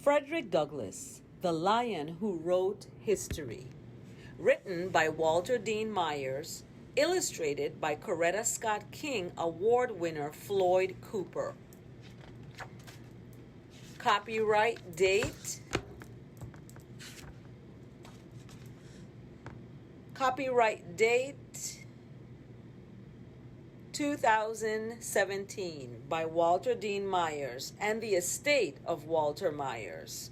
Frederick Douglass, The Lion Who Wrote History. Written by Walter Dean Myers, illustrated by Coretta Scott King Award winner Floyd Cooper. Copyright date Copyright date 2017 by Walter Dean Myers and the estate of Walter Myers.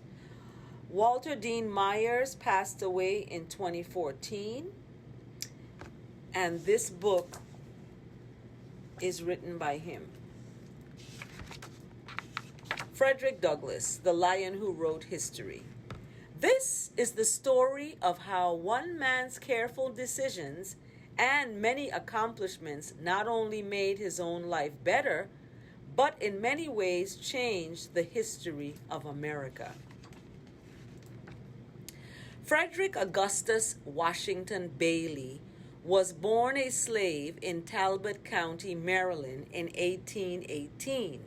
Walter Dean Myers passed away in 2014, and this book is written by him. Frederick Douglass, The Lion Who Wrote History. This is the story of how one man's careful decisions and many accomplishments not only made his own life better, but in many ways changed the history of America. Frederick Augustus Washington Bailey was born a slave in Talbot County, Maryland in 1818.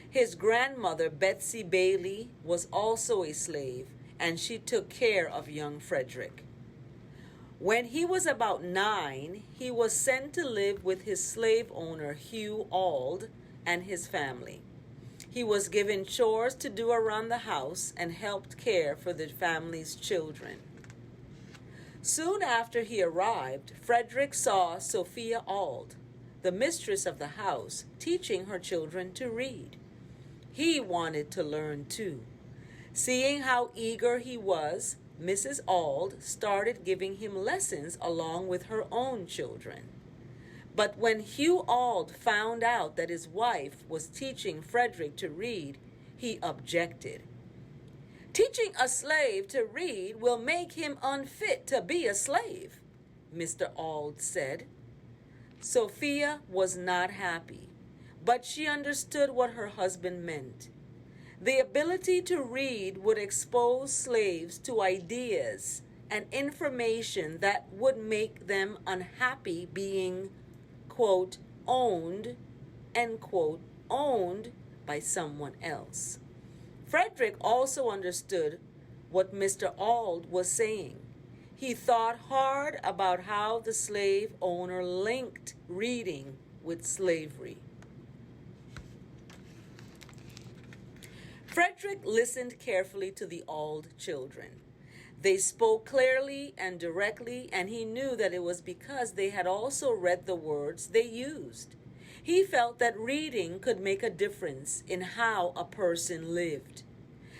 His grandmother, Betsy Bailey, was also a slave, and she took care of young Frederick. When he was about 9, he was sent to live with his slave owner, Hugh Auld, and his family. He was given chores to do around the house and helped care for the family's children. Soon after he arrived, Frederick saw Sophia Auld, the mistress of the house, teaching her children to read. He wanted to learn too. Seeing how eager he was, Mrs. Auld started giving him lessons along with her own children. But when Hugh Auld found out that his wife was teaching Frederick to read, he objected. "Teaching a slave to read will make him unfit to be a slave," Mr. Auld said. Sophia was not happy, but she understood what her husband meant. The ability to read would expose slaves to ideas and information that would make them unhappy being, quote, owned, end quote, owned by someone else. Frederick also understood what Mr. Auld was saying. He thought hard about how the slave owner linked reading with slavery. Frederick listened carefully to the Auld children. They spoke clearly and directly, and he knew that it was because they had also read the words they used. He felt that reading could make a difference in how a person lived.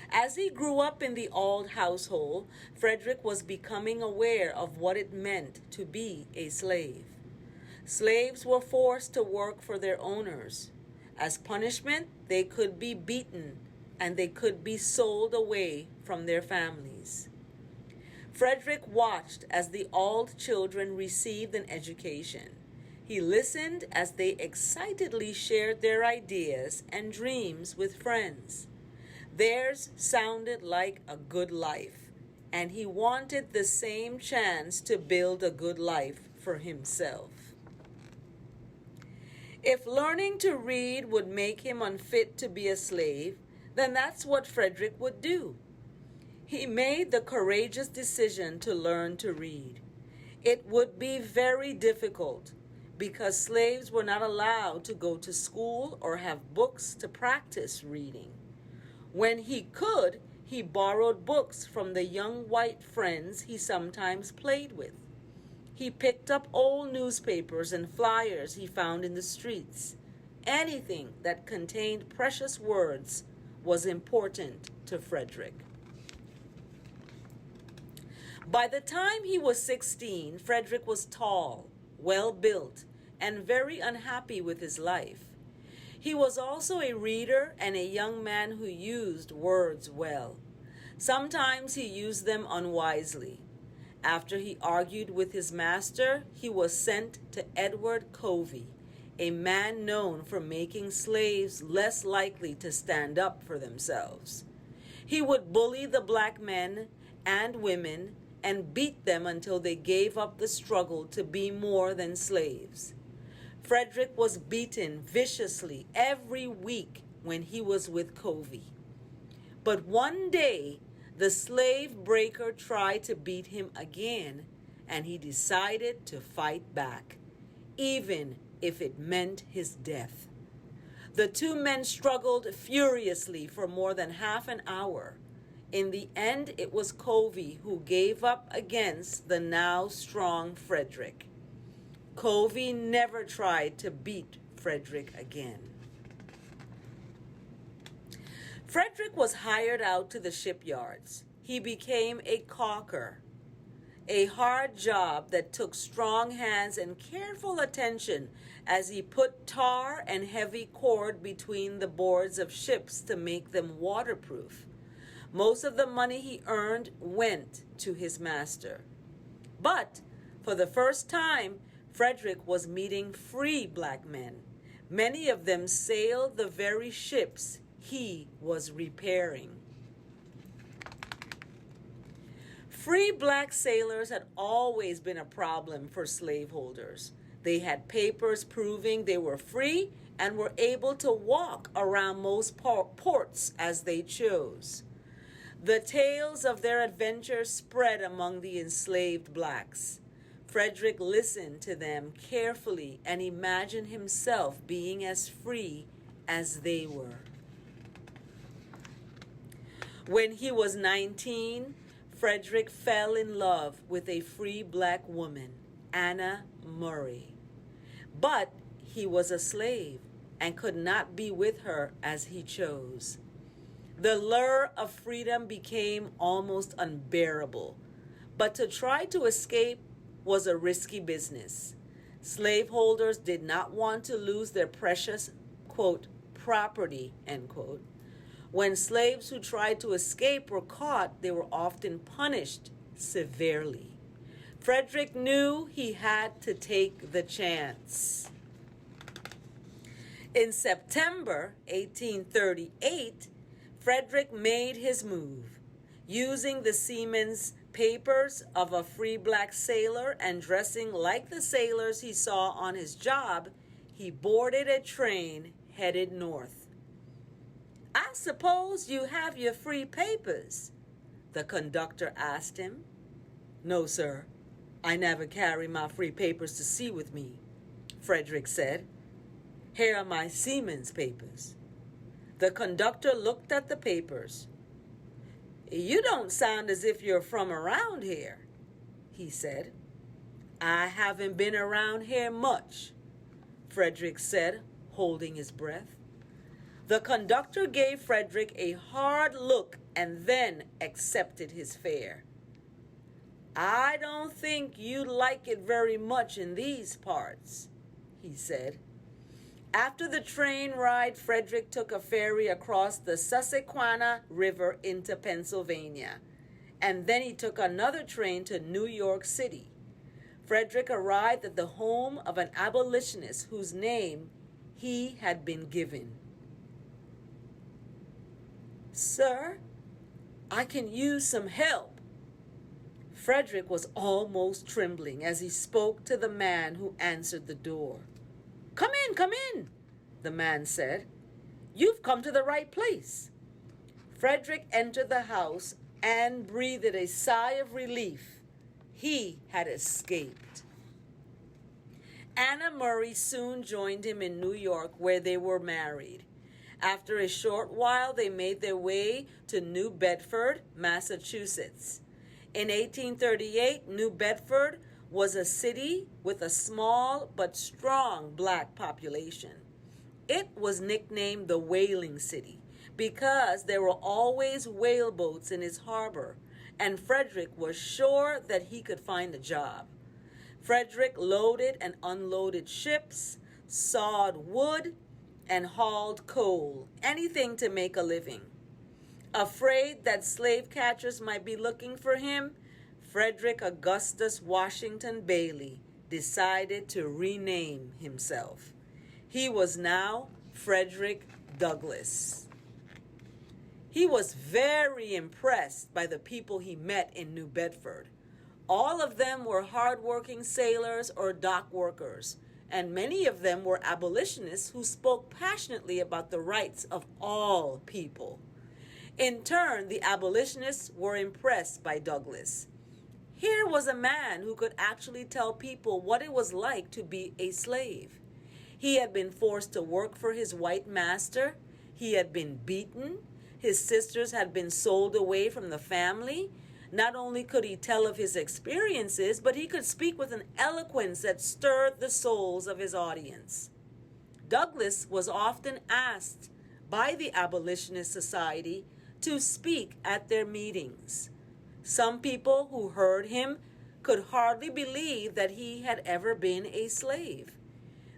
As he grew up in the Auld household, Frederick was becoming aware of what it meant to be a slave. Slaves were forced to work for their owners. As punishment, they could be beaten, and they could be sold away from their families. Frederick watched as the Auld children received an education. He listened as they excitedly shared their ideas and dreams with friends. Theirs sounded like a good life, and he wanted the same chance to build a good life for himself. If learning to read would make him unfit to be a slave, then that's what Frederick would do. He made the courageous decision to learn to read. It would be very difficult because slaves were not allowed to go to school or have books to practice reading. When he could, he borrowed books from the young white friends he sometimes played with. He picked up old newspapers and flyers he found in the streets. Anything that contained precious words was important to Frederick. By the time he was 16, Frederick was tall, well-built, and very unhappy with his life. He was also a reader and a young man who used words well. Sometimes he used them unwisely. After he argued with his master, he was sent to Edward Covey, a man known for making slaves less likely to stand up for themselves. He would bully the black men and women and beat them until they gave up the struggle to be more than slaves. Frederick was beaten viciously every week when he was with Covey. But one day, the slave breaker tried to beat him again, and he decided to fight back, even if it meant his death. The two men struggled furiously for more than half an hour. In the end, it was Covey who gave up against the now strong Frederick. Covey never tried to beat Frederick again. Frederick was hired out to the shipyards. He became a caulker, a hard job that took strong hands and careful attention as he put tar and heavy cord between the boards of ships to make them waterproof. Most of the money he earned went to his master. But for the first time, Frederick was meeting free black men. Many of them sailed the very ships he was repairing. Free black sailors had always been a problem for slaveholders. They had papers proving they were free and were able to walk around most ports as they chose. The tales of their adventures spread among the enslaved blacks. Frederick listened to them carefully and imagined himself being as free as they were. When he was 19, Frederick fell in love with a free black woman, Anna Murray. But he was a slave and could not be with her as he chose. The lure of freedom became almost unbearable, but to try to escape was a risky business. Slaveholders did not want to lose their precious, quote, property, end quote. When slaves who tried to escape were caught, they were often punished severely. Frederick knew he had to take the chance. In September 1838, Frederick made his move. Using the seaman's papers of a free black sailor and dressing like the sailors he saw on his job, he boarded a train headed north. "I suppose you have your free papers?" the conductor asked him. "No, sir. I never carry my free papers to sea with me," Frederick said. "Here are my seaman's papers." The conductor looked at the papers. "You don't sound as if you're from around here," he said. "I haven't been around here much," Frederick said, holding his breath. The conductor gave Frederick a hard look and then accepted his fare. "I don't think you'd like it very much in these parts," he said. After the train ride, Frederick took a ferry across the Susquehanna River into Pennsylvania, and then he took another train to New York City. Frederick arrived at the home of an abolitionist whose name he had been given. "Sir, I can use some help." Frederick was almost trembling as he spoke to the man who answered the door. Come in, the man said. "You've come to the right place." Frederick entered the house and breathed a sigh of relief. He had escaped. Anna Murray soon joined him in New York, where they were married. After a short while, they made their way to New Bedford, Massachusetts. In 1838, New Bedford was a city with a small but strong black population. It was nicknamed the Whaling City because there were always whaleboats in its harbor, and Frederick was sure that he could find a job. Frederick loaded and unloaded ships, sawed wood, and hauled coal, anything to make a living. Afraid that slave catchers might be looking for him, Frederick Augustus Washington Bailey decided to rename himself. He was now Frederick Douglass. He was very impressed by the people he met in New Bedford. All of them were hardworking sailors or dock workers, and many of them were abolitionists who spoke passionately about the rights of all people. In turn, the abolitionists were impressed by Douglass. Here was a man who could actually tell people what it was like to be a slave. He had been forced to work for his white master. He had been beaten. His sisters had been sold away from the family. Not only could he tell of his experiences, but he could speak with an eloquence that stirred the souls of his audience. Douglass was often asked by the Abolitionist Society to speak at their meetings. Some people who heard him could hardly believe that he had ever been a slave.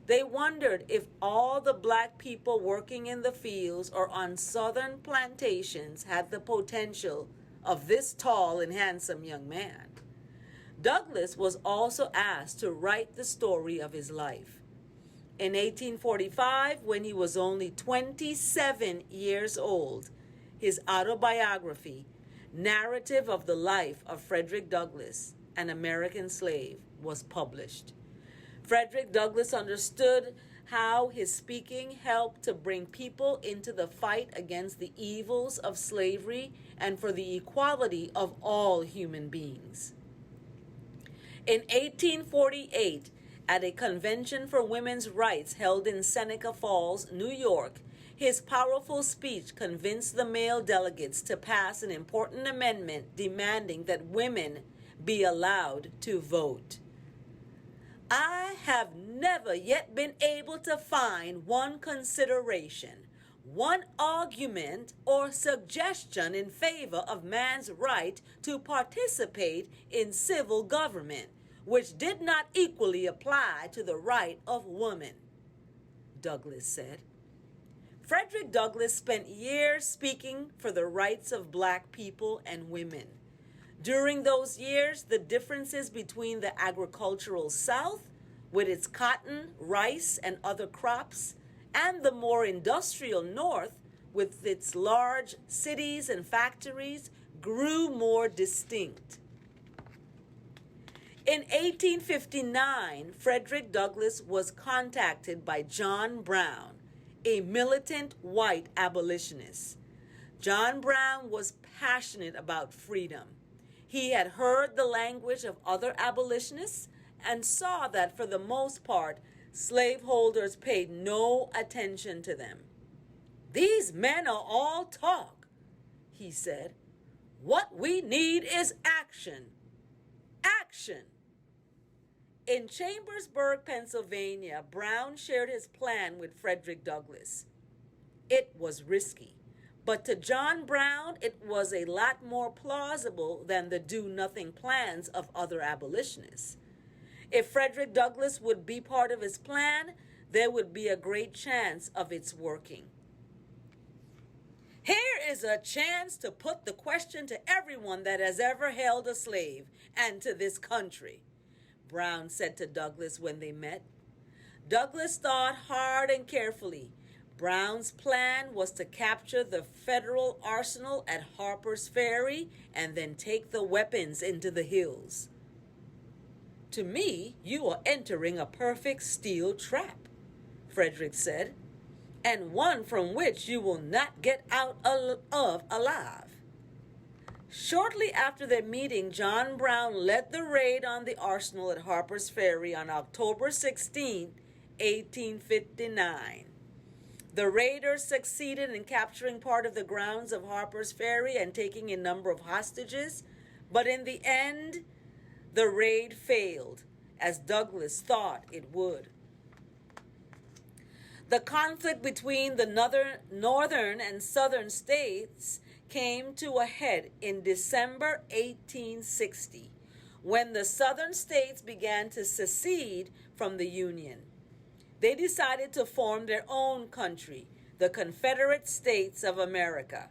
They wondered if all the black people working in the fields or on southern plantations had the potential of this tall and handsome young man. Douglass was also asked to write the story of his life. In 1845, when he was only 27 years old, his autobiography, Narrative of the Life of Frederick Douglass, an American Slave, was published. Frederick Douglass understood how his speaking helped to bring people into the fight against the evils of slavery and for the equality of all human beings. In 1848, at a convention for women's rights held in Seneca Falls, New York, his powerful speech convinced the male delegates to pass an important amendment demanding that women be allowed to vote. I have never yet been able to find one consideration, one argument or suggestion in favor of man's right to participate in civil government, which did not equally apply to the right of woman, Douglass said. Frederick Douglass spent years speaking for the rights of black people and women. During those years, the differences between the agricultural South, with its cotton, rice, and other crops, and the more industrial North, with its large cities and factories, grew more distinct. In 1859, Frederick Douglass was contacted by John Brown, a militant white abolitionist. John Brown was passionate about freedom. He had heard the language of other abolitionists and saw that for the most part, slaveholders paid no attention to them. "These men are all talk," he said. "What we need is action. Action." In Chambersburg, Pennsylvania, Brown shared his plan with Frederick Douglass. It was risky, but to John Brown, it was a lot more plausible than the do-nothing plans of other abolitionists. If Frederick Douglass would be part of his plan, there would be a great chance of its working. "Here is a chance to put the question to everyone that has ever held a slave and to this country," Brown said to Douglass when they met. Douglass thought hard and carefully. Brown's plan was to capture the federal arsenal at Harper's Ferry and then take the weapons into the hills. "To me, you are entering a perfect steel trap," Frederick said, "and one from which you will not get out of alive." Shortly after their meeting, John Brown led the raid on the arsenal at Harper's Ferry on October 16, 1859. The raiders succeeded in capturing part of the grounds of Harper's Ferry and taking a number of hostages, but in the end, the raid failed, as Douglass thought it would. The conflict between the northern and southern states came to a head in December 1860, when the southern states began to secede from the Union. They decided to form their own country, the Confederate States of America.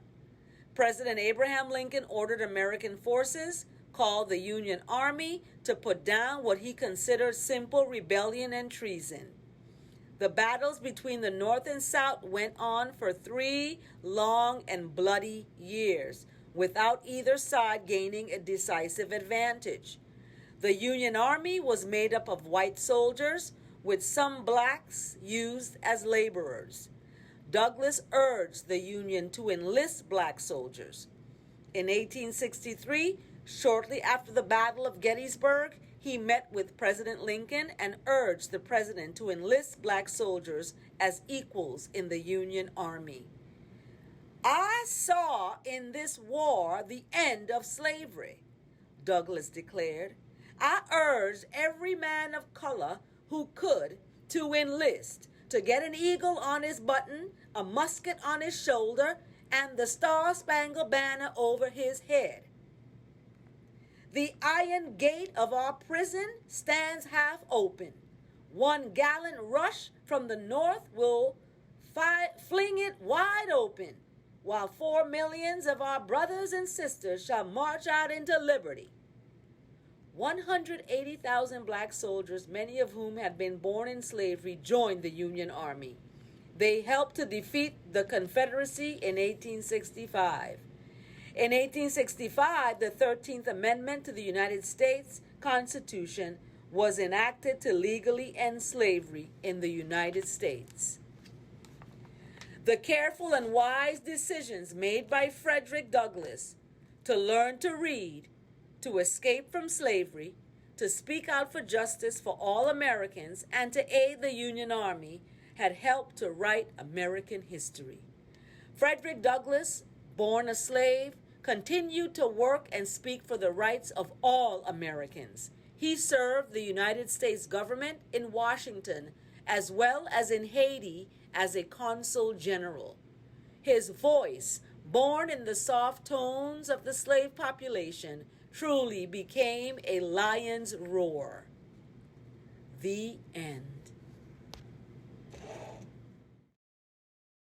President Abraham Lincoln ordered American forces, called the Union Army, to put down what he considered simple rebellion and treason. The battles between the North and South went on for 3 long and bloody years, without either side gaining a decisive advantage. The Union Army was made up of white soldiers, with some blacks used as laborers. Douglas urged the Union to enlist black soldiers. In 1863, shortly after the Battle of Gettysburg, he met with President Lincoln and urged the president to enlist black soldiers as equals in the Union Army. "I saw in this war the end of slavery," Douglas declared. "I urged every man of color who could to enlist, to get an eagle on his button, a musket on his shoulder, and the Star-Spangled Banner over his head. The iron gate of our prison stands half open. One gallant rush from the north will fling it wide open, while 4 millions of our brothers and sisters shall march out into liberty." 180,000 black soldiers, many of whom had been born in slavery, joined the Union Army. They helped to defeat the Confederacy in 1865. In 1865, the 13th Amendment to the United States Constitution was enacted to legally end slavery in the United States. The careful and wise decisions made by Frederick Douglass to learn to read, to escape from slavery, to speak out for justice for all Americans, and to aid the Union Army had helped to write American history. Frederick Douglass, born a slave, continued to work and speak for the rights of all Americans. He served the United States government in Washington as well as in Haiti as a consul general. His voice, born in the soft tones of the slave population, truly became a lion's roar. The end.